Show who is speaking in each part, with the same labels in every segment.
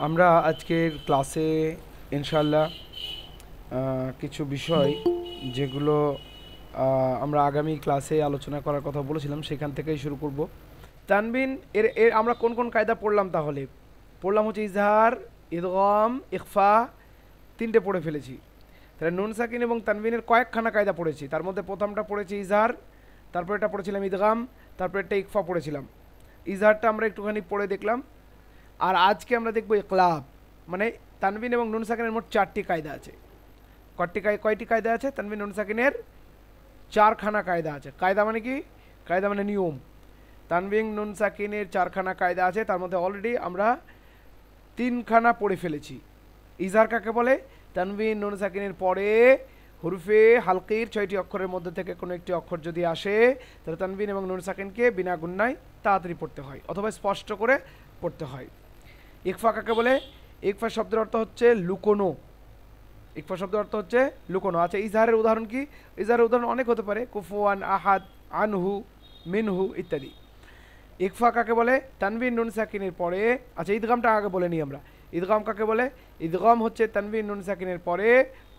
Speaker 1: আমরা আজকের ক্লাসে ইনশাআল্লাহ কিছু বিষয় যেগুলো আমরা আগামী ক্লাসে আলোচনা করার কথা বলেছিলাম সেখান থেকেই শুরু করব। তানবিন এর এর আমরা কোন কোন কায়দা পড়লাম? তাহলে পড়লাম হচ্ছে ইজহার, ইদগাম, ইখফা, তিনটে পড়ে ফেলেছি। তাহলে নুন সাকিন এবং তানবিনের কয়েকখানা কায়দা পড়েছি। তার মধ্যে প্রথমটা পড়েছি ইজহার, তারপর এটা পড়েছিলাম ইদগাম, তারপর একটা ইকফা পড়েছিলাম। ইজহারটা আমরা একটুখানি পড়ে দেখলাম। আর আজকে আমরা দেখব ইকলাব, মানে তানবিন এবং নুন সাকিনের মোট 4টি কায়দা আছে। কয়টি কায়দা আছে? তানবিন নুন সাকিনের 4খানা কায়দা আছে। কায়দা মানে কি? কায়দা মানে নিয়ম। তানবিন নুন সাকিনের 4খানা কায়দা আছে, তার মধ্যে অলরেডি আমরা 3খানা পড়ে ফেলেছি। ইজহার কাকে বলে? তানবিন নুন সাকিনের পরে হুরফে হালকির 6টি অক্ষরের মধ্যে থেকে কোনো একটি অক্ষর যদি আসে তাহলে তানবিন এবং নুন সাকিনকে বিনা গুণনায় তাড়াতাড়ি পড়তে হয় অথবা স্পষ্ট করে পড়তে হয়। ইকফা কাকে বলে? ইকফা শব্দের অর্থ হচ্ছে লুকোনো। ইকফা শব্দের অর্থ হচ্ছে লুকোনো। আচ্ছা, ইজহারের উদাহরণ কি? ইজহারের উদাহরণ অনেক হতে পারে, কুফুয়ান, আহাদ, আনহু, মিনহু ইত্যাদি। ইকফা কাকে বলে? তানবিন নুন সাকিনের পরে। আচ্ছা, ঈদগামটা আগে বলে নিই আমরা। ঈদগাম কাকে বলে? ঈদগাম হচ্ছে তানবিন নুন সাকিনের পরে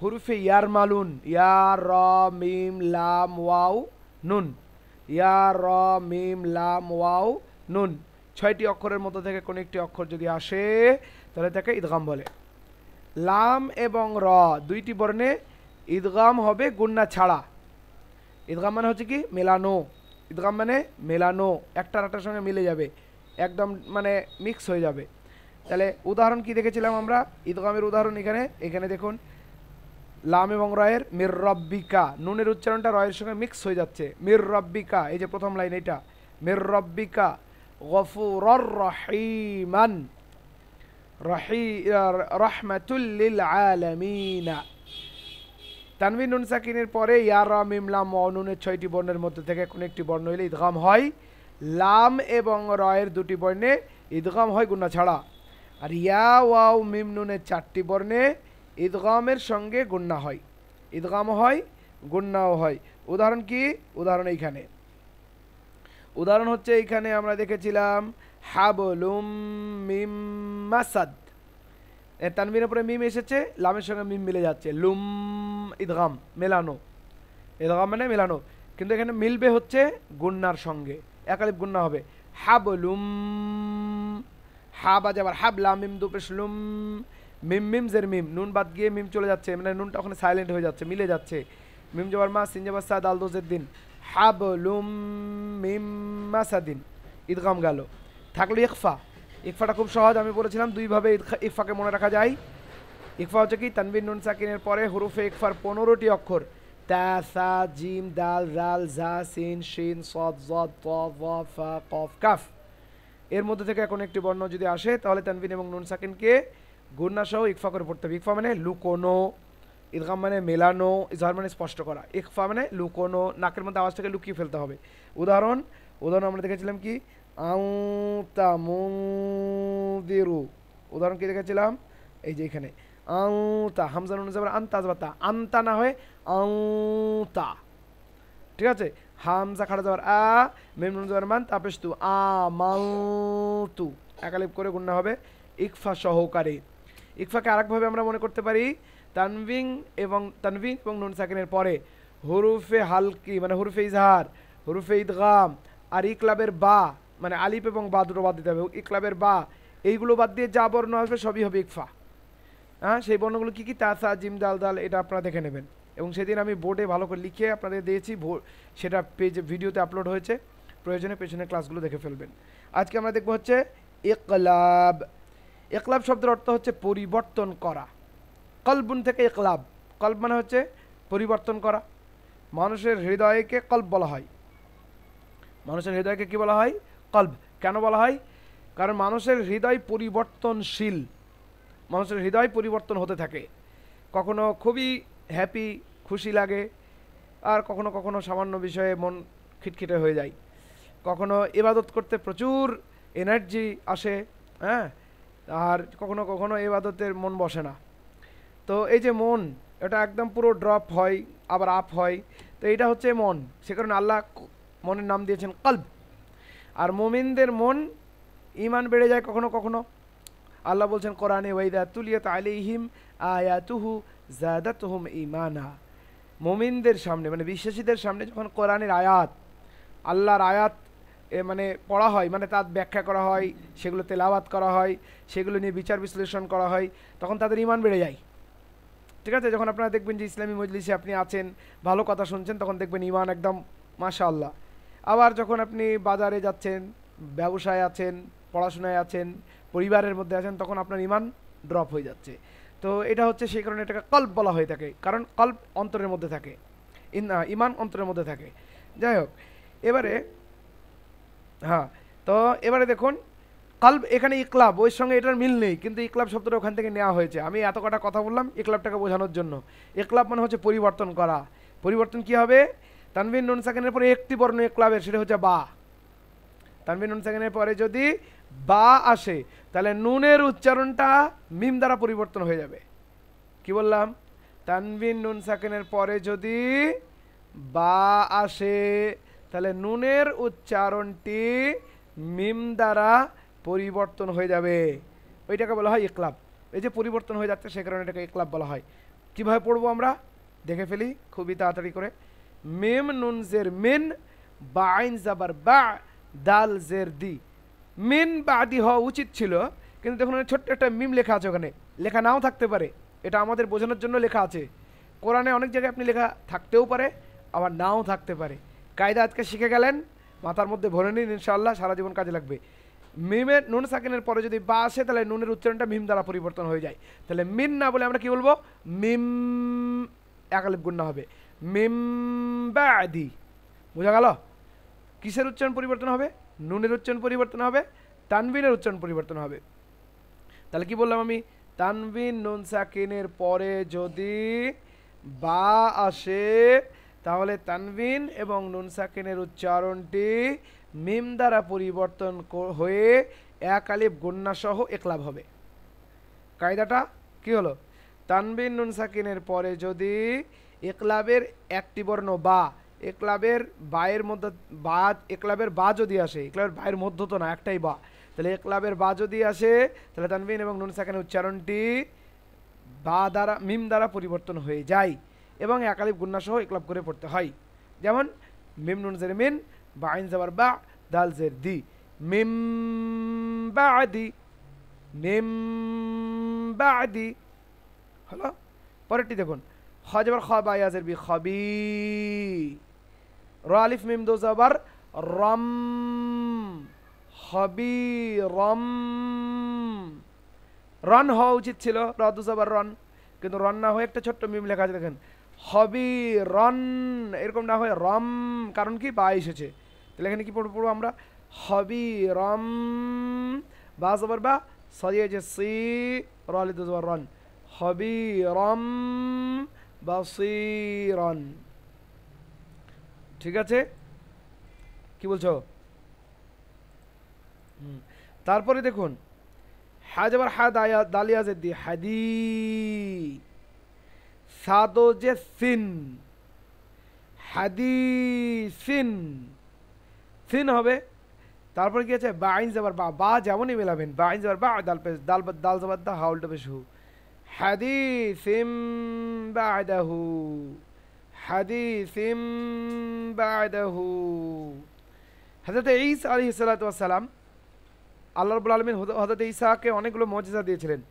Speaker 1: হুরফে ইয়ার মালুন, ইয়ার র মিম লাম ওয়াও নুন, ইয়ার র মিম লাম ওয়াও নুন 6টি অক্ষরের মধ্যে থেকে কোনো একটি অক্ষর যদি আসে তাহলে তাকে ঈদগাম বলে। লাম এবং র দুইটি বর্ণে ঈদগাম হবে গুন্না ছাড়া। ঈদগাম মানে হচ্ছে কি? মেলানো। ঈদগাম মানে মেলানো, একটার একটার সঙ্গে মিলে যাবে, একদম মানে মিক্স হয়ে যাবে। তাহলে উদাহরণ কি দেখেছিলাম আমরা? ঈদগামের উদাহরণ এখানে দেখুন, লাম এবং রয়ের মির রব্বিকা, নুনের উচ্চারণটা রয়ের সঙ্গে মিক্স হয়ে যাচ্ছে। মির রব্বিকা, এই যে প্রথম লাইন, এটা মির রব্বিকা গফুরর রহিমান রহমাতুল লিল আলামিন। তানবিন নুন সাকিনের পরে ইয়া রা মিম লাম ওয়াও নুনের 6টি বর্ণের মধ্যে থেকে কোনো একটি বর্ণ হলে ঈদগাম হয়। লাম এবং রয়ের 2টি বর্ণে ঈদগাম হয় গুন্না ছাড়া। আর ইয়া ওয়াও মিম নুনের 4টি বর্ণে ঈদগামের সঙ্গে গুন্না হয়। ঈদগাম হয়, গুন্নাও হয়। উদাহরণ কি? উদাহরণ এইখানে, উদাহরণ হচ্ছে এইখানে আমরা দেখেছিলাম হাবলুম মিম মাসাদ। তানবিনের পরে মিম এসেছে, লামের সঙ্গে মিম মিলে যাচ্ছে, লুম ঈদগাম, মেলানো। ঈদগাম মানে মেলানো, কিন্তু এখানে মিলবে হচ্ছে গুন্নার সঙ্গে, একালিপ গুন্না হবে। হাবলুম, হা বাজে আবার হাব, লাম মিম দু পেশ লুম, মিম মিম জের মিম, নুন বাদ গিয়ে মিম চলে যাচ্ছে, মানে নুনটা ওখানে সাইলেন্ট হয়ে যাচ্ছে, মিলে যাচ্ছে। মিম জবর মা, সিন জবর সা, দাল দোজের দিন, হাবলুম মিম মাসাদিন, ঈদগাম গেল। থাকলো ইকফা। ইকফাটা খুব সহজ, আমি বলেছিলাম দুইভাবে ইকফাকে মনে রাখা যায়। ইকফা হচ্ছে কি? তানবিন নুন সাকিনের পরে হুরুফে ইকফার 15টি অক্ষর, তা, সা, জিম, দাল, জাল, জা, সিন, শিন, সদ, জদ, ত, ভ, ফা, কফ, কাফ, এর মধ্যে থেকে এখন একটি বর্ণ যদি আসে তাহলে তানবিন এবং নুন সাকিনকে গুন্না সহ ইকফা করে পড়তে হবে। ইকফা মানে লুকোনো, ঈদগাম মানে মেলানো, ইজহার মানে স্পষ্ট করা। ইকফা মানে লুকোনো, নাকের মধ্যে আওয়াজটাকে লুকিয়ে ফেলতে হবে। উদাহরণ আমরা দেখেছিলাম কি? আউতামুদিরু, উদাহরণ কি দেখেছিলাম? এই যে এখানে আউতা, হামজা নুন জবর আনতা, জবতা আনতা না হয় আউতা, ঠিক আছে? হামজা খাড়া যাওয়ার আ, মিম নুন জবর মান, তাপেশ তু, আ মাউতু, একালিপ করে গুণনা হবে ইকফা সহকারে। ইকফাকে আরেকভাবে আমরা মনে করতে পারি, তানবিন এবং নুন সাকিনের পরে হুরুফে হালকি মানে হুরুফে ইজহার, হুরুফে ইদগাম আর ইকলাবের বা, মানে আলিফ এবং বা দুটো বাদ দিতে হবে। ইকলাবের বা, এইগুলো বাদ দিয়ে যা বর্ণ আসবে সবই হবে ইকফা। হ্যাঁ, সেই বর্ণগুলো কী কী? তা, সা, জিম, দাল, দাল, এটা আপনারা দেখে নেবেন। এবং সেদিন আমি বোর্ডে ভালো করে লিখে আপনাদের দিয়েছি, সেটা পেজে ভিডিওতে আপলোড হয়েছে, প্রয়োজনে পেছনের ক্লাসগুলো দেখে ফেলবেন। আজকে আমরা দেখব হচ্ছে ইকলাব। ইকলাব শব্দের অর্থ হচ্ছে পরিবর্তন করা। কলবুন থেকে ইকলাব, কলব মানে হচ্ছে পরিবর্তন করা। মানুষের হৃদয়কে কলব বলা হয়। মানুষের হৃদয়কে কি বলা হয়? কলব। কেন বলা হয়? কারণ মানুষের হৃদয় পরিবর্তনশীল, মানুষের হৃদয় পরিবর্তন হতে থাকে। কখনো খুবই হ্যাপি, খুশি লাগে, আর কখনো কখনো সামান্য বিষয়ে মন খিটখিটে হয়ে যায়। কখনো ইবাদত করতে প্রচুর এনার্জি আসে, হ্যাঁ, আর কখনো কখনো ইবাদতের মন বসে না। তো এই যে মন, এটা একদম পুরো ড্রপ হয় আবার আপ হয়, তো এইটা হচ্ছে মন। সে কারণে আল্লাহ মনের নাম দিয়েছেন কলব। আর মুমিনদের মন, ঈমান বেড়ে যায় কখনো কখনো, আল্লাহ বলছেন কোরআনে, ওয়াইদা তুলিয়াত আলাইহিম আয়াতুহু যাদাতুহুম ঈমানা। মুমিনদের সামনে মানে বিশ্বাসীদের সামনে যখন কোরআনের আয়াত, আল্লাহর আয়াত মানে পড়া হয়, মানে তার ব্যাখ্যা করা হয়, সেগুলো তেলাওয়াত করা হয়, সেগুলো নিয়ে বিচার বিশ্লেষণ করা হয়, তখন তাদের ঈমান বেড়ে যায়। ঠিক আছে, যখন আপনারা দেখবেন যে ইসলামী মজলিসে আপনি আছেন, ভালো কথা শুনছেন, তখন দেখবেন ঈমান একদম মাশাআল্লাহ। আবার যখন আপনি বাজারে যাচ্ছেন, ব্যবসায় আছেন, পড়াশোনায় আছেন, পরিবারের মধ্যে আছেন, তখন আপনার ঈমান ড্রপ হয়ে যাচ্ছে। তো এটা হচ্ছে সেই কারণে এটাকে কল্ব বলা হয়ে থাকে, কারণ কল্ব অন্তরের মধ্যে থাকে, ঈমান অন্তরের মধ্যে থাকে। যাই হোক, এবারে হ্যাঁ, তো এবারে দেখুন কলব, এখানে ইকলাব, ওই সঙ্গে এটার মিল নেই, কিন্তু ইকলাব শব্দটা ওখান থেকে নেওয়া হয়েছে। আমি এত কটা কথা বললাম ইকলাবটাকে বোঝানোর জন্য। ইকলাব মানে হচ্ছে পরিবর্তন করা। পরিবর্তন কি হবে? তানবিন নুন সাকিনের পরে একটি বর্ণ ইকলাবের, সেটা হচ্ছে বা। তানবিন নুন সাকিনের পরে যদি বা আসে, তাহলে নুনের উচ্চারণটা মিম দ্বারা পরিবর্তন হয়ে যাবে। কি বললাম? তানবিন নুন সাকিনের পরে যদি বা আসে, তাহলে নুনের উচ্চারণটি মিম দ্বারা পরিবর্তন হয়ে যাবে, ওইটাকে বলা হয় ইকলাব। এই যে পরিবর্তন হয়ে যাচ্ছে, সে কারণে এটাকে ইকলাব বলা হয়। কিভাবে পড়বো আমরা দেখে ফেলি খুবই তাড়াতাড়ি করে। মিম নুন জের মিন, বা আইন জাবার বা, দাল জের দি। মিন বাদি হওয়া উচিত ছিল, কিন্তু দেখুন ছোট্ট একটা মিম লেখা আছে, ওখানে লেখা নাও থাকতে পারে। এটা আমাদের বোঝানোর জন্য লেখা আছে। কোরআনে অনেক জায়গায় আপনি লেখা থাকতেও পারে, আবার নাও থাকতে পারে। কায়দা আজকে শিখে গেলেন, মাথার মধ্যে ভরে নিন, ইনশাআল্লাহ সারা জীবন কাজে লাগবে। মিমের নুন সাকিনের পরে যদি বা আসে, তাহলে নুনের উচ্চারণটা মিম দ্বারা পরিবর্তন হয়ে যায়। তাহলে মিন না বলে আমরা কি বলবো? মিম, এক আলিফ গুণনা হবে, মিম বাদি। বোঝা গেল? কিসের উচ্চারণ পরিবর্তন হবে? নুনের উচ্চারণ পরিবর্তন হবে, তানবিনের উচ্চারণ পরিবর্তন হবে। তাহলে কি বললাম আমি? তানবিন নুন সাকিনের পরে যদি বা আসে, তাহলে তানবিন এবং নুন সাকিনের উচ্চারণটি মিম দ্বারা পরিবর্তন হয়ে এক আলিফ গুন্না সহ ইকলাব হবে। কায়দাটা কি হলো? তানবিন নুন সাকিনের পরে যদি ইকলাবের একটি বর্ণ বা, ইকলাবের বায়ের মধ্যে বা, ইকলাবের বা যদি আসে, ইকলাবের বায়ের মধ্য তো না, একটাই বা, তাহলে ইকলাবের বা যদি আসে, তাহলে তানবিন এবং নুন সাকিনের উচ্চারণটি বা দ্বারা মিম দ্বারা পরিবর্তন হয়ে যায় এবং এক আলিফ গুন্না সহ ইকলাব করে পড়তে হয়। যেমন মিম নুন জের মিন, বা আইন জাবার বা, দাল জের দি, মিম বাদি, মিম বাদি হলো। পরেরটি দেখুন, খ জাবার খ, বা ইয়া জের বি, খবি, র আলিফ মিম দো জাবার রম, খবি রম। রন হওয়া উচিত ছিল, র দু জাবার রন, কিন্তু রন না হয়ে একটা ছোট্ট মিম লেখা আছে, দেখেন হবি রন, এরকম না হয়ে রম, কারণ কি? বা এসেছে। তাহলে এখানে কি পড়বো আমরা? হবি রম, বা জবর বা, সরিয়ে যে সি, র আলিফ দু জাবার রন, হবি রম বাসীরন। ঠিক আছে, কি বলছো? তারপরে দেখুন, হা জাবার হা, দালিয়া জেদ দি, হাদি, সাদো যে সিন, হাদিসিন, সিন হবে। তারপরে কি আছে? বা আইন জাবার বা, বা যেমনই মেলাবেন, বা আইন জাবার বা, দাল পেশ দাল, দাল জাবার দা, হা উল্টো পেশ হু, হাদিসিম বাদাহু, হাদিসিম বাদাহু। হযরত ঈসা আলাইহিস সালাতু ওয়াস সালাম, আল্লাহ রাব্বুল আলামিন হযরত ঈসাকে অনেকগুলো মুজিজা দিয়েছিলেন।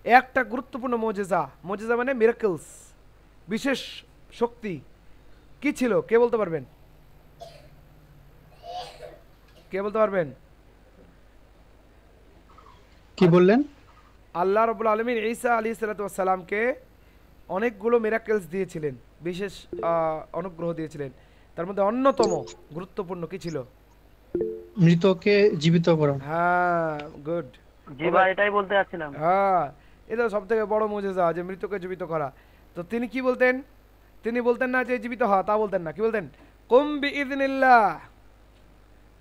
Speaker 1: একটা গুরুত্বপূর্ণ মুজিজা, মুজিজা মানে মিরাকলস, বিশেষ শক্তি কি ছিল? কে বলতে পারবেন? কে বলতে পারবেন?
Speaker 2: কি বললেন?
Speaker 1: আল্লাহ রাব্বুল আলামিন ঈসা আলাইহিস সালাতু ওয়াস সালামকে অনেকগুলো মিরাকলস দিয়েছিলেন, বিশেষ অনুগ্রহ দিয়েছিলেন। তার মধ্যে অন্যতম গুরুত্বপূর্ণ কি ছিল?
Speaker 2: মৃতকে জীবিত করা।
Speaker 1: হ্যাঁ, গুড।
Speaker 3: জি ভাই, এটাই বলতে যাচ্ছিলাম।
Speaker 1: হ্যাঁ, এটা সবথেকে বড় মুজিজা, যে মৃতকে জীবিত করা। তো তিনি কি বলতেন? তিনি বলতেন না যে জীবিত হ, তা বলতেন না। কি বলতেন? কুম বিইذনিল্লাহ,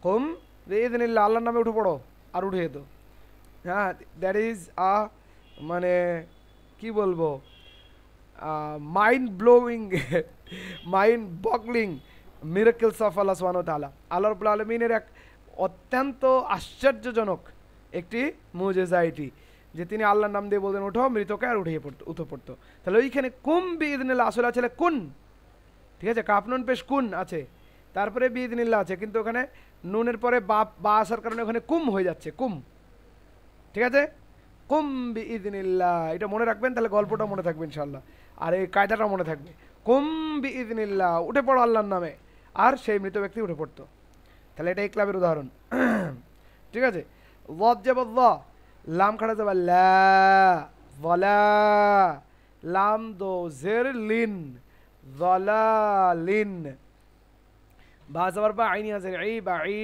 Speaker 1: কুম বিইذনিল্লাহ, আল্লাহর নামে উঠে পড়ো, আর উঠে যেত। হ্যাঁ, দ্যাট ইজ মানে কি বলবো, mind blowing, mind boggling miracles of আল্লাহ সুবহানাহু ওয়া তাআলা। আল্লাহ রাব্বুল আলামিনের এক অত্যন্ত আশ্চর্যজনক একটি মুজিজা এটি। যে তিনি আল্লাহর নাম দিয়ে বলতেন ওঠো, মৃতকে আর উঠে পড়তো। তাহলে ওইখানে কুম বিইذনিল্লাহ আসলে আছে কুন, ঠিক আছে, কাফ নুন পেশ কুন আছে, তারপরে বিইذনিল্লাহ আছে, কিন্তু ওখানে নুনের পরে বা আসার কারণে ওখানে কুম হয়ে যাচ্ছে, কুম, ঠিক আছে, কুম বিইذনিল্লাহ, এটা মনে রাখবেন, তাহলে গল্পটা মনে থাকবে ইনশাআল্লাহ, আর এই কায়দাটা মনে থাকবে। কুম বিইذনিল্লাহ, উঠে পড়ো আল্লাহর নামে, আর সেই মৃত ব্যক্তি উঠে পড়তো। তাহলে এটা ইকলাবের উদাহরণ। ঠিক আছে, ওয়াদ যাব ওয়া, লাম খাড়া যাব লা, ওয়ালা, লাম দো জের লিন, যালালিন, বা যাবার বা আইনি আছে ই বা ই,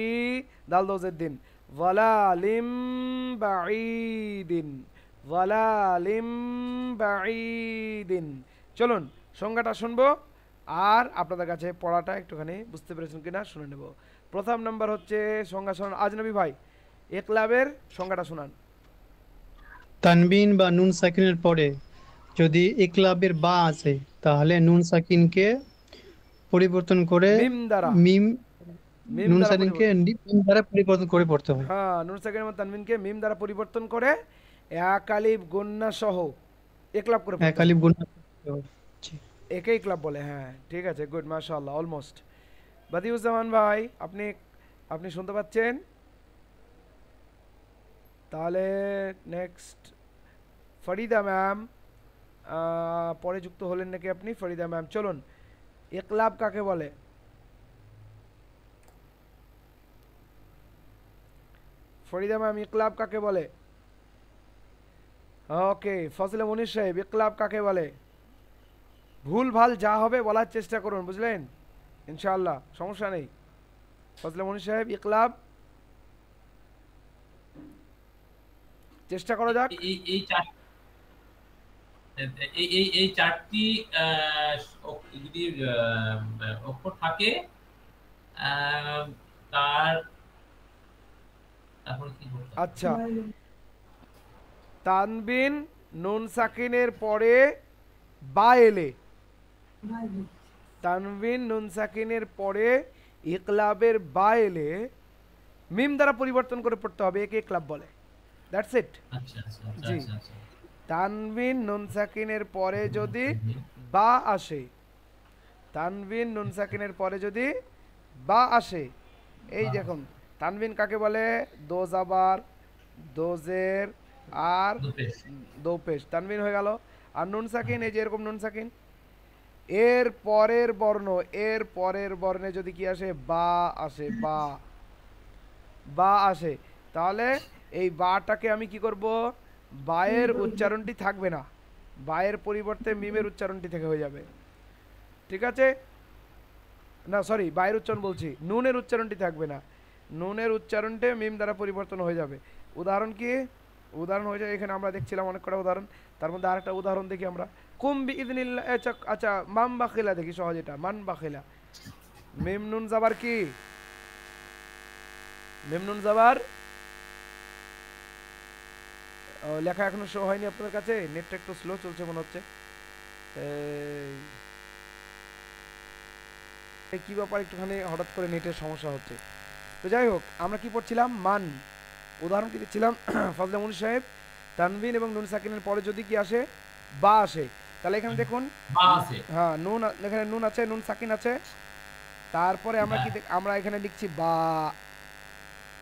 Speaker 1: দাল দো জের দিন, যালালিম বাঈদিন, যালালিম বাঈদিন। চলুন সংজ্ঞাটা শুনবো, আর আপনাদের কাছে পড়াটা একটুখানি বুঝতে পেরেছেন কিনা শুনে নেব। প্রথম নাম্বার হচ্ছে সংজ্ঞা শোনান আজনবী ভাই, ইকলাবের সংজ্ঞাটা শোনান।
Speaker 2: তানবিন বা নুন সাকিনের পরে যদি ইকলাবের বা আছে তাহলে নুন সাকিনকে পরিবর্তন করে
Speaker 1: মিম দ্বারা,
Speaker 2: মিম,
Speaker 1: মিম
Speaker 2: নুন
Speaker 1: দ্বারা
Speaker 2: সাকিনকে
Speaker 1: পরিবর্তন,
Speaker 2: মিম দ্বারা পরিবর্তন করে পড়তে হয়।
Speaker 1: হ্যাঁ, নুন সাকিন এবং তানবিনকে মিম দ্বারা পরিবর্তন করে এক আলিফ গুন্না সহ ইকলাব করে
Speaker 2: এক
Speaker 1: পড়তে হবে।
Speaker 2: আলিফ গুণা করতে হয়। জি।
Speaker 1: একে ইকলাব বলে, হ্যাঁ ঠিক আছে, গুড, মাশাআল্লাহ, অলমোস্ট। বাদিউজ্জামান ভাই, আপনি আপনি শুনতে পাচ্ছেন? তাহলে নেক্সট ফরিদা ম্যাম, পরে যুক্ত হলেন নাকি আপনি? ফরিদা ম্যাম চলুন, ইকলাব কাকে বলে? ফরিদা ম্যাম, ইকলাব কাকে বলে? ওকে, ফজলে মনির সাহেব, ইকলাব কাকে বলে? ভুল ভাল যা হবে বলার চেষ্টা করুন, বুঝলেন, ইনশাআল্লাহ সমস্যা নেই। ফজলে মনির সাহেব, ইকলাব চেষ্টা করা যাক।
Speaker 4: এই এই চার এই এই এই চারটি যদি অক্ষর থাকে তার তারপর কি করতে হবে?
Speaker 1: আচ্ছা, তানবিন নুন সাকিনের পরে বা এলে, তানবিন নুন সাকিনের পরে ইকলাবের বা এলে মিম দ্বারা পরিবর্তন করে পড়তে হবে, একে ইকলাব বলে। That's it.
Speaker 4: আচ্ছা আচ্ছা আচ্ছা
Speaker 1: জি,
Speaker 4: আচ্ছা আচ্ছা।
Speaker 1: তানবিন নুন সাকিনের পরে যদি বা আসে, তানবিন নুন সাকিনের পরে যদি বা আসে, এই দেখুন তানবিন কাকে বলে? দো জাবার, দোজের, আর
Speaker 4: দুপেশ।
Speaker 1: দো পেশ, তানবিন হয়ে গেল। আর নুন সাকিন, এই যে এরকম নুন সাকিন, এর পরের বর্ণ, এর পরের বর্ণে যদি কি আসে? বা আসে, বা, বা আসে, তাহলে এই বাটাকে আমি কি করব? বায়ের উচ্চারণটি থাকবে না, বায়ের পরিবর্তে মিমের উচ্চারণটি থেকে হয়ে যাবে, ঠিক আছে? না সরি, বায়ের উচ্চারণ বলছি, নুনের উচ্চারণটি থাকবে না, নুনের উচ্চারণটি মিম দ্বারা পরিবর্তন হয়ে যাবে। উদাহরণ কি? উদাহরণ হয়ে যায়, এখানে আমরা দেখছিলাম অনেক কটা উদাহরণ, তার মধ্যে আরেকটা উদাহরণ দেখি আমরা। কুম বিইذনিল্লাহ, আচ্ছা মান বাখিলা দেখি, সহজ এটা, মান বাখিলা, মিম নুন জাবার কি? মিম নুন জাবার লেখা এখনো শো হয়নি আপনাদের কাছে, নেটটা একটু স্লো চলছে মনে হচ্ছে। কি ব্যাপার, একটুখানি হঠাৎ করে নেটের সমস্যা হচ্ছে। তো যাই হোক, আমরা কি পড়ছিলাম? মান, উদাহরণ কি দিচ্ছিলাম? ফজলে মুনির সাহেব, তানবিন এবং নুন সাকিনের পরে যদি কি আসে? বা আসে, তাহলে এখানে দেখুন,
Speaker 4: বা আছে।
Speaker 1: হ্যাঁ নুন, এখানে নুন আছে, নুন সাকিন আছে, তারপরে আমরা কি আমরা এখানে লিখছি বা,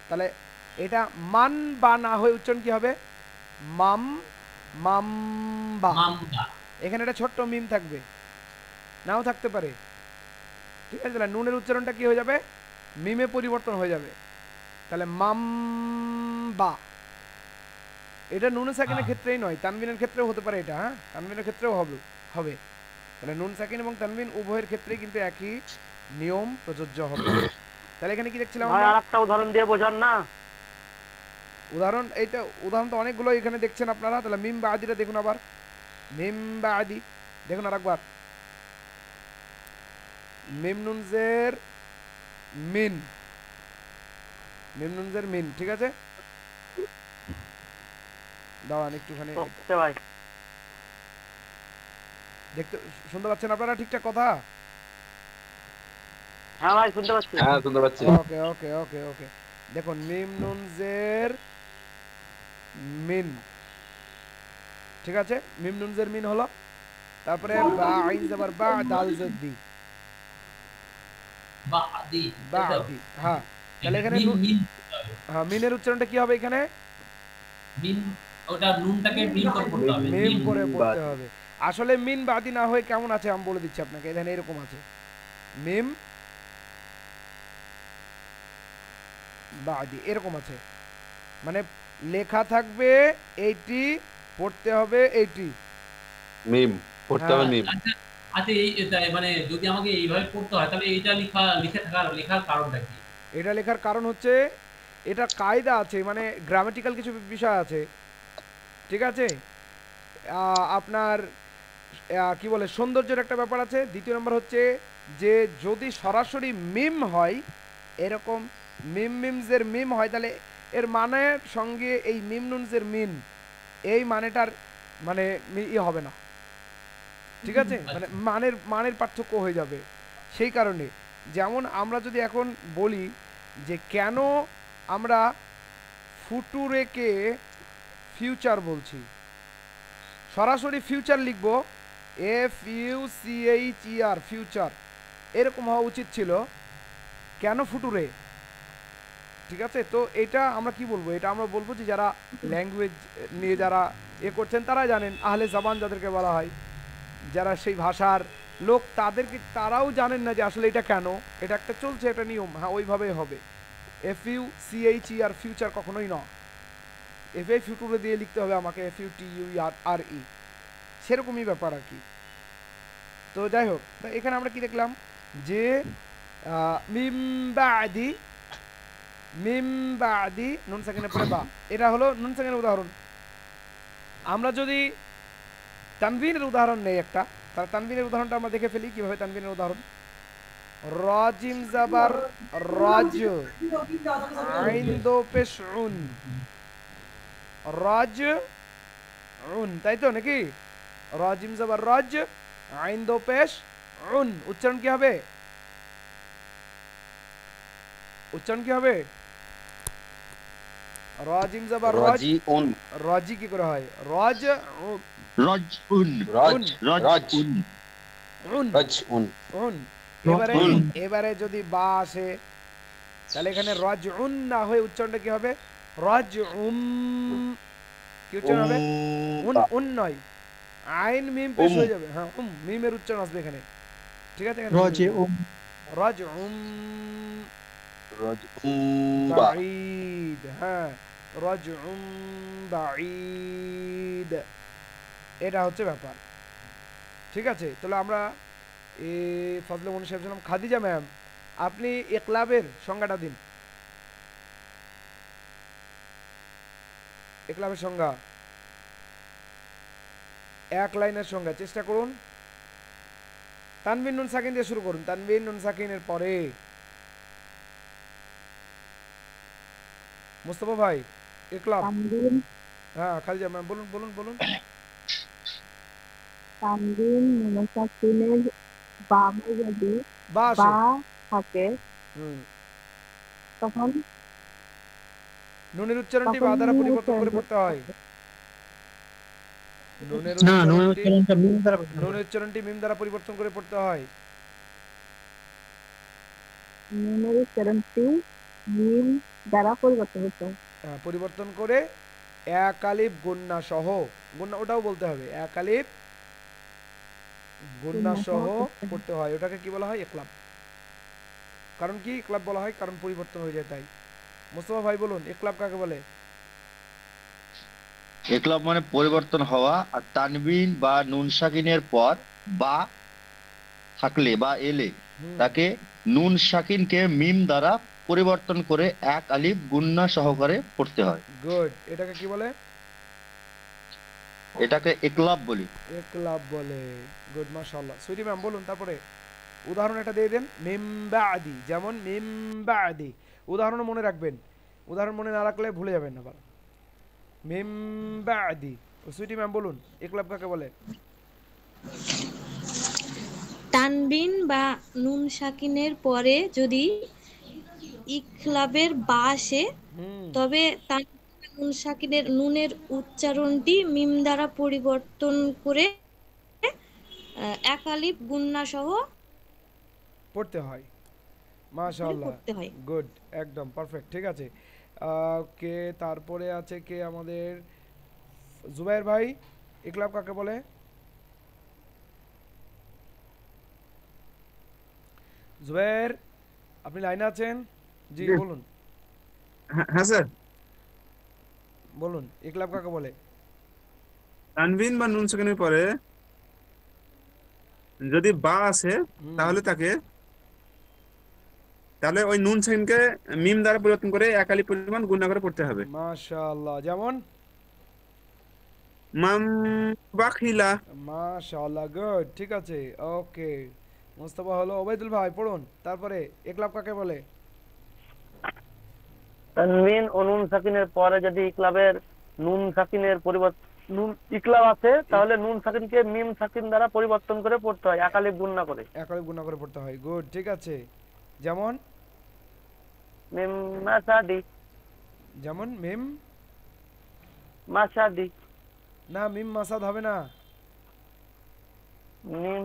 Speaker 1: তাহলে এটা মান বা না হয়ে উচ্চারণ কি হবে? মাম, মাম বা।
Speaker 4: মামবা।
Speaker 1: এখানে একটা ছোট্ট মিম থাকবে, নাও থাকতে পারে, ঠিক আছে? তাহলে নুনের উচ্চারণটা কি হয়ে যাবে? মিমে পরিবর্তন হয়ে যাবে, তাহলে মাম বা। এটা নুন সাকিনের ক্ষেত্রেই নয়, তানবিনের ক্ষেত্রেও হতে পারে এটা, হ্যাঁ তানবিনের ক্ষেত্রেও হবে হবে তাহলে নুন সাকিন এবং তানবিন উভয়ের ক্ষেত্রেই কিন্তু একই নিয়ম প্রযোজ্য হবে। তাহলে এখানে কি দেখছিলাম
Speaker 3: ভাই
Speaker 1: আমরা?
Speaker 3: আরেকটা উদাহরণ দিয়ে বোঝান না।
Speaker 1: উদাহরণ, এইটা উদাহরণ তো অনেকগুলো এখানে দেখছেন আপনারা, তাহলে মিম বা আদিটা দেখুন আবার, মিম বা আদি দেখুন আরেকবার, মিম নুন জের মিন, মিম নুন জের মিন, ঠিক আছে? দাঁড়ান একটুখানি
Speaker 3: ওকে ভাই,
Speaker 1: দেখতে, শুনতে পাচ্ছেন আপনারা ঠিকঠাক কথা?
Speaker 3: হ্যাঁ ভাই শুনতে পাচ্ছি।
Speaker 5: হ্যাঁ শুনতে পাচ্ছি।
Speaker 1: ওকে ওকে ওকে ওকে, দেখুন মিম নুন জের মিন, ঠিক আছে, মিম নুন জের মিন হলো। তারপরে বা আইন জবর বা দাল জের দি,
Speaker 4: বাদি
Speaker 1: বা
Speaker 4: তাই তো?
Speaker 1: দি, হ্যাঁ। তাহলে এখানে
Speaker 4: মিন মিন করতে হবে।
Speaker 1: হ্যাঁ, মিনের উচ্চারণটা কি হবে এখানে?
Speaker 4: মিন, ওটা নুনটাকে মিন করে পড়তে হবে,
Speaker 1: মিম
Speaker 4: মিন।
Speaker 1: করে পড়তে হবে। আসলে মিন বাদি না হয়ে কেমন আছে আমি বলে দিচ্ছি আপনাকে, এখানে এরকম আছে, মিম বাদি এরকম আছে, মানে লেখা থাকবে 80, পড়তে হবে 80।
Speaker 5: মিম পড়তে হবে
Speaker 1: হ্যাঁ।
Speaker 5: মিম।
Speaker 4: আচ্ছা আচ্ছা, মানে যদি আমাকে এইভাবে পড়তে হয় তাহলে এইটা লেখার কারণটা কি?
Speaker 1: এটা লেখার কারণ হচ্ছে এটা কায়দা আছে, মানে গ্রামাটিক্যাল কিছু বিষয় আছে, ঠিক আছে। আপনার কি বলে সৌন্দর্যের একটা ব্যাপার আছে। দ্বিতীয় নম্বর হচ্ছে যে যদি সরাসরি মিম হয়, এরকম মিম মিমসের মিম হয়, তাহলে এর মানের সঙ্গে এই মিম নুনসের মিন এই মানেটার মানে হবে না, ঠিক আছে, মানে মানের পার্থক্য হয়ে যাবে। সেই কারণে যেমন আমরা যদি এখন বলি যে কেন আমরা ফুটুরেকে ফিউচার বলছি, সরাসরি ফিউচার লিখব FUCHER ফিউচার, এরকম হওয়া উচিত ছিল, কেন ফুটুরে, ঠিক আছে। তো এটা আমরা কি বলবো, এটা আমরা বলবো যে যারা ল্যাঙ্গুয়েজ নিয়ে যারা করছেন তারা জানেন, আহলে জাবান যাদেরকে বলা হয়, যারা সেই ভাষার লোক, তারাও জানেন না যে আসলে এটা কেন, এটা একটা চলছে একটা নিয়ম, হ্যাঁ ওইভাবেই হবে। FUCHER ফিউচার কখনোই না, ফুটুরে দিয়ে লিখতে হবে আমাকে, FUTURE, সেরকমই ব্যাপার আর কি। তো যাই হোক, তো এখানে আমরা কি দেখলাম যে মিম বাদি নুন সাকিনের পরে বা, এটা হলো নুন সাকিনের উদাহরণ। আমরা যদি তানবিনের উদাহরণ নেই একটা, তাহলে তানবিনের উদাহরণটা আমরা দেখে ফেলি কিভাবে তানবিনের উদাহরণ। রাজিম জাবার রাজ, আইন দো পেশ উন, রাজ উন, তাই তো নাকি? রাজিম জাবার রাজ, আইন দো পেশ উন, উচ্চারণ কি হবে? উচ্চারণ কি হবে? রাজিম জাবার রাজ,
Speaker 5: রাজিউন,
Speaker 1: রাজি কি করে হয়? রাজ
Speaker 5: রাজউন, রাজউন,
Speaker 1: উন,
Speaker 5: রাজউন।
Speaker 1: উন। এবারে যদি বা আসে তাহলে এখানে রাজউন না হয়ে উচ্চারণটা কি হবে? রাজউম, কি উচ্চারণ হবে? উন নয়, আইন মিম পেশ হয়ে যাবে, হ্যাঁ মিমের উচ্চারণ আসবে এখানে, ঠিক আছে।
Speaker 2: রাজিউম,
Speaker 1: রাজউম
Speaker 5: রাজউম্বা,
Speaker 1: বাঈদ, হ্যাঁ রাজউম বাঈদ, এটা হচ্ছে ব্যাপার, ঠিক আছে। তাহলে আমরা ফজলে মনি সাহেব সালাম, খাদিজা ম্যাম আপনি একলাবের সংজ্ঞাটা দিন, একলাবের সংজ্ঞা, এক লাইনের সংজ্ঞা চেষ্টা করুন। তানবিন নুন সাকিন দিয়ে শুরু করুন, তানবিন নুন সাকিনের পরে। মুস্তফা ভাই একলাব, হ্যাঁ খাদিজা ম্যাম বলুন বলুন বলুন।
Speaker 6: তানবিন নুন সাকিনের বামে যদি
Speaker 1: বা
Speaker 6: বা থাকে তখন
Speaker 1: নুনের উচ্চারণটি বা দ্বারা পরিবর্তন করে পড়তে হয়। নুনের
Speaker 2: না নুনের
Speaker 1: উচ্চারণটি
Speaker 2: উচ্চারণটা মিম দ্বারা পড়তে হবে।
Speaker 1: নুনের উচ্চারণটি মিম দ্বারা পরিবর্তন করে পড়তে হয়।
Speaker 6: নুনের উচ্চারণটি মিম দ্বারা পরিবর্তন হতে হয়।
Speaker 1: পরিবর্তন করে এক আলিফ গুন্না সহ, গুন্না ওটাও বলতে হবে, এক আলিফ গুন্না সহ পড়তে হয়। ওটাকে কি বলা হয়? ইকলাব। কারণ কি ইকলাব বলা হয়? কারণ পরিবর্তন হয়ে যায় তাই। মুস্তফা ভাই বলুন ইকলাব কাকে বলে?
Speaker 7: ইকলাব মানে পরিবর্তন হওয়া, আর তানবিন বা নুন সাকিনের পর বা থাকলে বা এলে তাকে নুন সাকিনকে মিম দ্বারা পরিবর্তন করে এক আলিফ গুন্না সহকারে পড়তে হয়।
Speaker 1: গুড। এটাকে কি বলে?
Speaker 7: এটাকে ইকলাব বলি।
Speaker 1: ইকলাব বলে। গুড, মাশাআল্লাহ। সুইটি ম্যাম বলুন তারপরে উদাহরণ একটা দিয়ে দেন। মিম বাদি, যেমন মিম বাদি, উদাহরণ মনে রাখবেন, উদাহরণ মনে না রাখলে ভুলে যাবেন আবার। মিম বাদি। সুইটি ম্যাম বলুন ইকলাব কাকে বলে?
Speaker 8: তানবিন বা নুন সাকিনের পরে যদি ইকলাবের বা আসে তবে নুন সাকিনের নুনের উচ্চারণটি মিম দ্বারা পরিবর্তন করে এক আলিফ গুন্না সহ
Speaker 1: পড়তে হয়।
Speaker 8: করে
Speaker 1: মাশাআল্লাহ,
Speaker 8: পড়তে হয়।
Speaker 1: গুড, একদম পারফেক্ট, ঠিক আছে। ওকে, তারপরে আছে কে আমাদের? জুবাইর ভাই, ইকলাব কাকে বলে? জুবাইর, আপনি লাইনে আছেন? জি বলুন।
Speaker 9: হ্যাঁ স্যার,
Speaker 1: বলুন, ইকলাব কাকে বলে?
Speaker 9: তানবিন বা নুন সাকিনের পরে যদি বা আসে
Speaker 1: হুম,
Speaker 9: তাহলে ওই নুন সাকিনকে মিম দ্বারা পরিবর্তন করে এক আলিফ পরিমাণ গুণা করে পড়তে হবে।
Speaker 1: মাশাআল্লাহ, যেমন?
Speaker 9: মাম বাখিলা।
Speaker 1: মাশাআল্লাহ, গুড, ঠিক আছে। ওকে, মুস্তাফা হলো। ওবাইদুল ভাই পড়ুন, তারপরে ইকলাব কাকে বলে?
Speaker 3: তানবিন ও নুন সাকিনের পরে যদি ইকলাবের নুন সাকিনের পরিবর্তন নুন ইকলাব আছে তাহলে নুন সাকিনকে মিম সাকিন দ্বারা পরিবর্তন করে পড়তে হয় এক আলিফ গুণনা করে।
Speaker 1: একই গুণা করে পড়তে হয়, গুড, ঠিক আছে। যেমন?
Speaker 3: মিম মাসাদি।
Speaker 1: যেমন মিম,
Speaker 3: মাসাদি।
Speaker 1: না মিম মাসাদ হবে না,
Speaker 3: মিম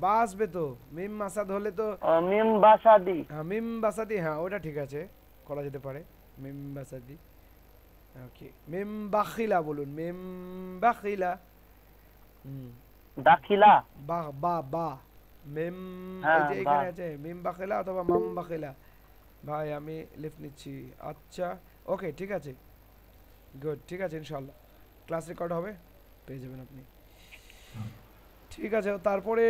Speaker 1: বা আসবে তো। মিম মাসাদ হলে তো
Speaker 3: মিম বাসাদি।
Speaker 1: হ্যাঁ, মিম বাসাদি, হ্যাঁ ওটা ঠিক আছে, করা যেতে পারে। মিম বাসাদি, ওকে। মিম বাখিলা বলুন, মিম বাখিলা।
Speaker 3: দাখিলা।
Speaker 1: বা বা বা মিম, এই
Speaker 3: হ্যাঁ,
Speaker 1: যে
Speaker 3: বা।
Speaker 1: এখানে আছে মিম বাখিলা অথবা মাম বাখিলা। ভাই আমি লিফট নিচ্ছি। আচ্ছা, ওকে, ঠিক আছে, গুড, ঠিক আছে। ইনশাআল্লাহ ক্লাস রেকর্ড হবে, পেয়ে যাবেন আপনি। ঠিক আছে, তারপরে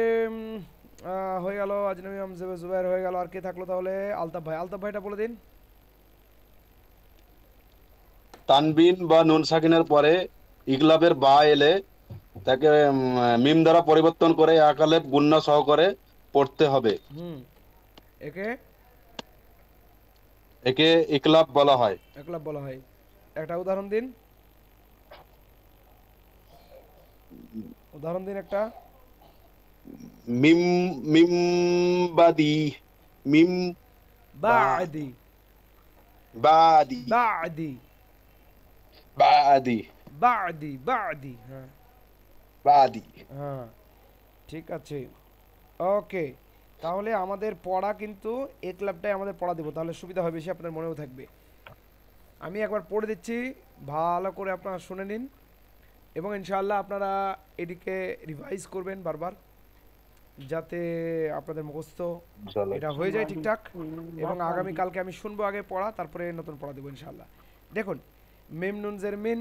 Speaker 1: হয়ে গেল আজনবী আমজাবে জুবাইর হয়ে গেল। আর কে থাকলো তাহলে? আলতাফ ভাই, আলতাফ ভাইটা বলে দিন।
Speaker 5: তানবিন বা নুন সাকিনের পরে ইকলাবের বা এলে তাকে মিম দ্বারা পরিবর্তন করে এক আলিফ গুন্না সহকারে পড়তে হবে।
Speaker 1: একে
Speaker 5: একে ইকলাব বলা হয়।
Speaker 1: একলাব বলা হয়। একটা উদাহরণ দিন, উদাহরণ দিন একটা।
Speaker 5: মিম মিম বাদি, মিম
Speaker 1: বাদি,
Speaker 5: বাদি,
Speaker 1: বাদি,
Speaker 5: বাদি,
Speaker 1: বাদি, বাদি, হ্যাঁ
Speaker 5: বাদি।
Speaker 1: হ্যাঁ, ঠিক আছে। ওকে, তাহলে আমাদের পড়া কিন্তু একলাবটাই আমাদের পড়া দেবো, তাহলে সুবিধা হবে বেশি, আপনার মনেও থাকবে। আমি একবার পড়ে দিচ্ছি, ভালো করে আপনারা শুনে নিন এবং ইনশাআল্লাহ আপনারা এটিকে রিভাইজ করবেন বারবার, যাতে আপনাদের মুখস্থ এটা হয়ে যায় ঠিকঠাক। এবং আগামী কালকে আমি শুনবো আগে পড়া, তারপরে নতুন পড়া দেবো ইনশাআল্লাহ। দেখুন, মিম নুন জের মিন,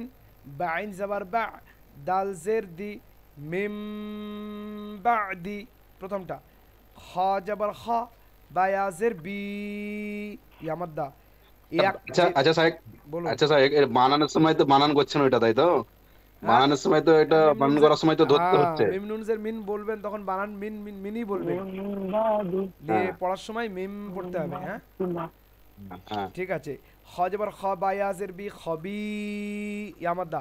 Speaker 1: বা আইন জাবার বা, দাল জের দি, মিম বাদি, প্রথমটা। খ জাবার খ, বা ইয়া জের বি, ইয়ামাদ্দা।
Speaker 5: আচ্ছা আচ্ছা স্যার,
Speaker 1: বলুন।
Speaker 5: আচ্ছা স্যার, এর বানানোর সময় তো বানান করছেন ওইটা, তাই তো? বানানোর সময় তো এটা বানান করার সময় তো ধরতে হচ্ছে।
Speaker 1: মিম নুন জের মিন বলবেন তখন বানান মিন মিন মিনই বলবেন, দিয়ে
Speaker 5: হ্যাঁ
Speaker 1: পড়ার সময় মিম পড়তে হবে। হ্যাঁ,
Speaker 5: হ্যাঁ,
Speaker 1: ঠিক আছে। খ জবর খ, বা ইয়া জের বি, খবি, ইয়ামাদ্দা।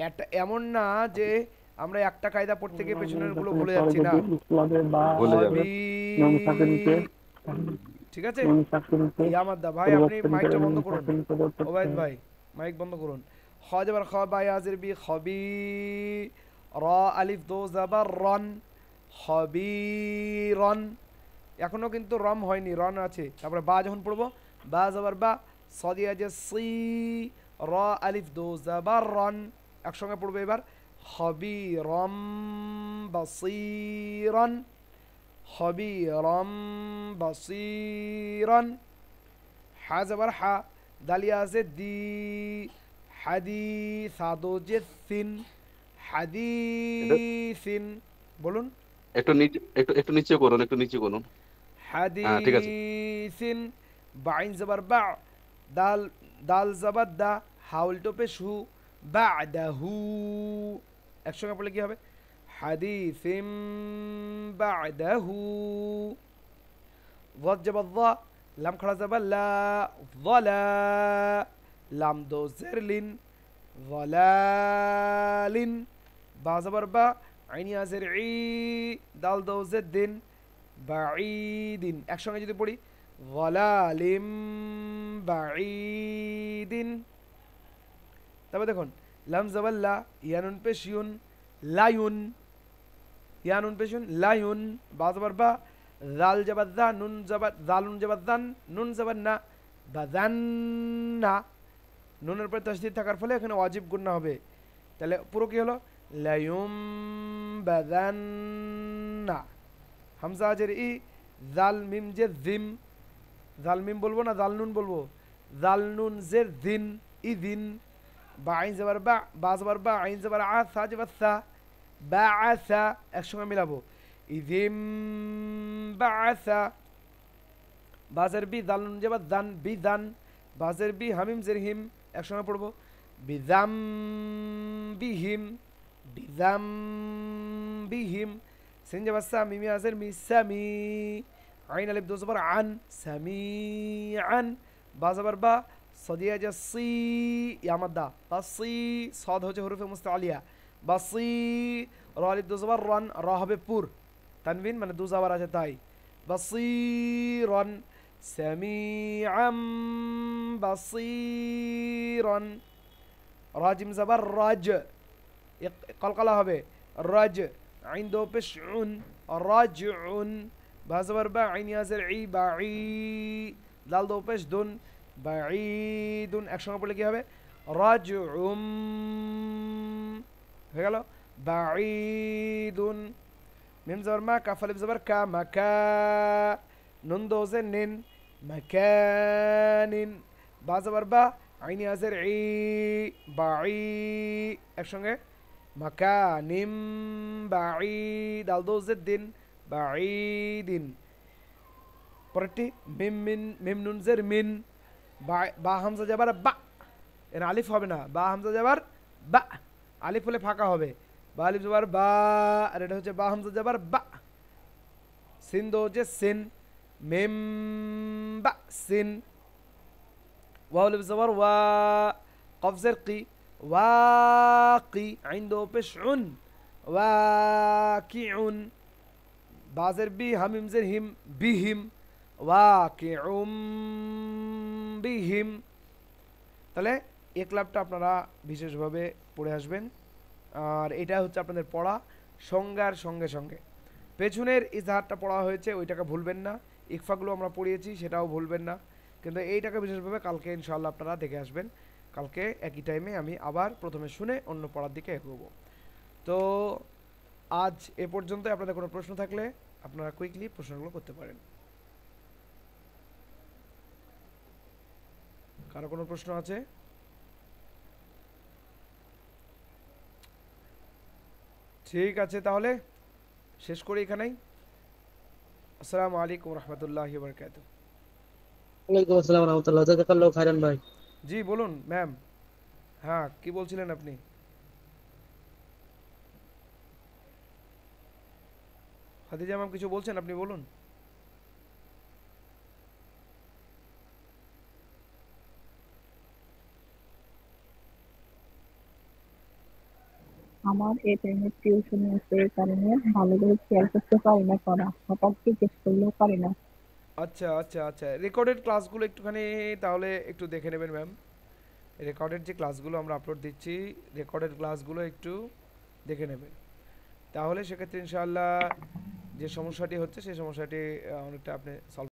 Speaker 1: এটা এমন না যে আমরা একটা কায়দা পড়তে গিয়ে পেছনের গুলো ভুলে যাচ্ছি না।
Speaker 5: বলে যাবে।
Speaker 1: খবি, ঠিক আছে। ইয়ামাদ্দা। ভাই আপনি মাইকটা বন্ধ করুন, ওবায়দ ভাই মাইক বন্ধ করুন। খ জবর খ, বা ইয়া জের বি, খবি, র আলিফ দো জাবার রন, খবিরন। এখনো কিন্তু রম হয়নি, রন আছে। তারপরে বা যখন পড়বো, বা জবর বা, সদিয়া যে সি, র আলিফ দো জাবার রন, একসঙ্গে পড়বো এবার। খবিরম বাসীরন, খবিরম বাসীরন। হা জবর হা, দালিয়া যে দি, হাদিস, সাদো যে সিন, হাদিসিন। বলুন।
Speaker 5: একটু নিচে, একটু নিচে করুন, একটু নিচে করুন। হ্যাঁ ঠিক আছে।
Speaker 1: হাদিসিন, বাইন জবর বা, দাল দাল জবর দা, হাউল টোপে শু, বাদাহু। একসঙ্গে পড়লে কি হবে? হাদিসিম বাদাহু। ضاد জবর দ, লাম খড়া জবর লা, ظلا, লাম দো জের লিন, ظلال। বা জবর বা, আইন ইয়া জের ই, দাল দো জের দিন, বাঈদিন। একসঙ্গে যদি পড়ি, ظلال بعيد। তারপর দেখুন লাম জাবার লা, ইয়ানুন পেশ ইউন, লায়ুন, ইয়ানুন পেশ ইউন, লায়ুন, বা জাবার বা, জাল জাবার দা, নুন জাবার, জালুন জাবার দান, নুন জাবার না, বাজান্না, নুনের পরে তাসদীদ থাকার ফলে এখানে ওয়াজিব গুন্না হবে। তাহলে পুরো কি হলো লায়ুম বাজান্না, হামজা জের ই, জাল মিম জের জিম, জাল মিম বলবো না জাল নুন বলবো, জাল নুন জের দিন, ইদিন, বা আইন জাবার বা জাবার বা, আইন জাবার আ, সা জাবার সা, বা আসা, একসঙ্গে মিলাবো, ইদিম বা আসা, বাজের বি, জাল নুন জাবার দান, বিদান, বাজের বি, হামিম জের হিম, একসঙ্গে পড়বো, বিদাম বিহিম, বিদাম বিহিম, সিন জাবার সা, মিমি আজের মি, সামি, আইন আলিফ দো জবর আন, সামি আন, বা জবর বা, সদিয়া যা সি, ইয়ামাদ্দা, বাসি, সদ হচ্ছে হরফে মুস্তালিয়া, বাসি, র আলিফ দো জবর রন, র হবে পুর, তানবিন মানে দু জবর আছে তাই, বাসিরন, সামিআম বাসিরন, রাজিম জবর রাজ, কলকলা হবে রাজ, আইন দো পেশ উন, রাজউন, বা জবর বা, আইন ইয়াজের ই, বাঈ, দাল দো পেশ দুন, বাঈদুন, একসঙ্গে পড়লে কি হবে রাজউম, হয়ে গেল বাঈদুন, মিম জবর মা, কাফ আলিফ জবর কা, মাকা, নুন দো জের নিন, মাকানিন, বা জবর বা, আইন ইয়াজের ই, বাঈ, একসঙ্গে মাকানিম, বাঈ, দাল দো জের দিন, বাঈদিন। পরেরটি মিম মিন, মিম নুন জের মিন, বা হামজা যাবার বা, এর আলিফ হবে না, বা হামজা যাবার বা, আলিফ হলে ফাঁকা হবে, বা আলিফ যাবার বা, আর এটা হচ্ছে বা হামজা যাবার বা, সিন দো হচ্ছে সিন, মিম বা সিন, ওয়া আলিফ যাবার ওয়া, কফ জের কি, ওয়াকি, আইন দো পেশ উন, ওয়াকিউন, বাজের বি, হামিম জের হিম, বিহিম, ওয়াকিউম বিহিম। তাহলে এই ক্লাবটা আপনারা বিশেষভাবে পড়ে আসবেন, আর এটা হচ্ছে আপনাদের পড়া সংজ্ঞার সঙ্গে সঙ্গে। পেছনের ইজহারটা পড়া হয়েছে ওইটাকে ভুলবেন না, ইকফাগুলো আমরা পড়িয়েছি সেটাও ভুলবেন না, কিন্তু এইটাকে বিশেষভাবে কালকে ইনশাআল্লাহ আপনারা দেখে আসবেন। কালকে একই টাইমে আমি আবার প্রথমে শুনে অন্য পড়ার দিকে এগোবো। তো আজ এ পর্যন্ত, আপনাদের কোনো প্রশ্ন থাকলে আপনারা কুইকলি প্রশ্নগুলো করতে পারেন। কারো কোনো প্রশ্ন আছে? ঠিক আছে, তাহলে শেষ করি এখানেই। আসসালামু আলাইকুম রহমতুল্লাহি ওয়া বারাকাতুহু।
Speaker 3: ওয়ালাইকুম আসসালাম ওয়া রাহমাতুল্লাহ, জাযাকাল্লাহু খাইরান ভাই।
Speaker 1: জি বলুন ম্যাম, হ্যাঁ কি বলছিলেন আপনি? খাদিজা ম্যাম কিছু বলছেন, আপনি বলুন।
Speaker 6: আমার এই টাইমে টিউশন আছে, এই কারণে ভালো করে খেয়াল করতে পারি না পড়া, হঠাৎ জিজ্ঞেস করলেও পারি না।
Speaker 1: আচ্ছা আচ্ছা আচ্ছা, রেকর্ডেড ক্লাসগুলো একটুখানি তাহলে একটু দেখে নেবেন ম্যাম। রেকর্ডেড যে ক্লাসগুলো আমরা আপলোড দিচ্ছি, রেকর্ডেড ক্লাসগুলো একটু দেখে নেবেন, তাহলে সেক্ষেত্রে ইনশাআল্লাহ যে সমস্যাটি হচ্ছে সেই সমস্যাটি অনেকটা আপনি সলভ